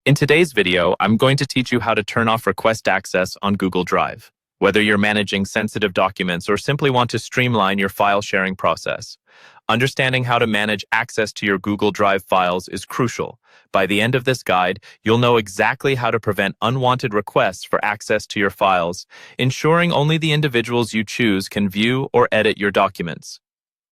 In today's video, I'm going to teach you how to turn off request access on Google Drive. Whether you're managing sensitive documents or simply want to streamline your file sharing process, understanding how to manage access to your Google Drive files is crucial. By the end of this guide, you'll know exactly how to prevent unwanted requests for access to your files, ensuring only the individuals you choose can view or edit your documents.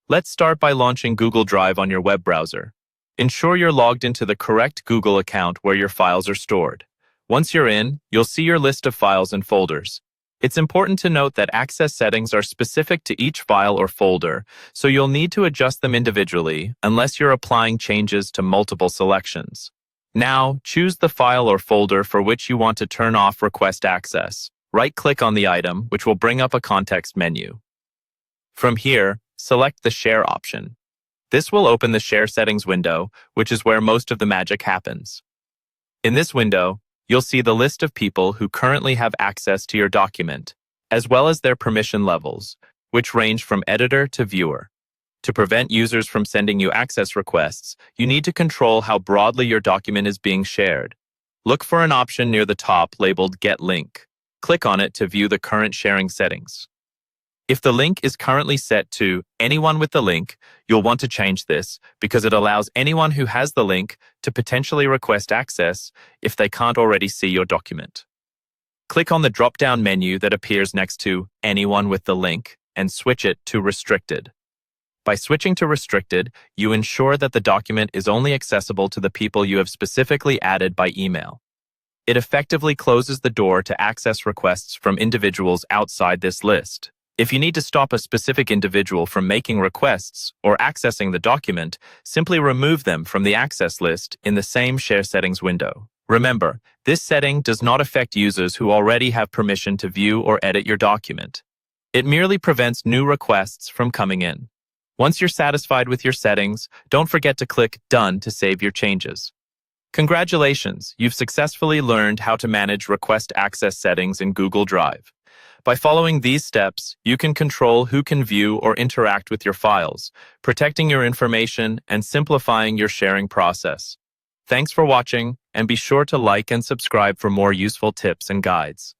Let's start by launching Google Drive on your web browser. Ensure you're logged into the correct Google account where your files are stored. Once you're in, you'll see your list of files and folders. It's important to note that access settings are specific to each file or folder, so you'll need to adjust them individually unless you're applying changes to multiple selections. Now, choose the file or folder for which you want to turn off request access. Right-click on the item, which will bring up a context menu. From here, select the Share option. This will open the Share Settings window, which is where most of the magic happens. In this window, you'll see the list of people who currently have access to your document, as well as their permission levels, which range from editor to viewer. To prevent users from sending you access requests, you need to control how broadly your document is being shared. Look for an option near the top labeled Get Link. Click on it to view the current sharing settings. If the link is currently set to anyone with the link, you'll want to change this because it allows anyone who has the link to potentially request access if they can't already see your document. Click on the drop-down menu that appears next to anyone with the link and switch it to restricted. By switching to restricted, you ensure that the document is only accessible to the people you have specifically added by email. It effectively closes the door to access requests from individuals outside this list. If you need to stop a specific individual from making requests or accessing the document, simply remove them from the access list in the same Share Settings window. Remember, this setting does not affect users who already have permission to view or edit your document. It merely prevents new requests from coming in. Once you're satisfied with your settings, don't forget to click Done to save your changes. Congratulations, you've successfully learned how to manage request access settings in Google Drive. By following these steps, you can control who can view or interact with your files, protecting your information and simplifying your sharing process. Thanks for watching, and be sure to like and subscribe for more useful tips and guides.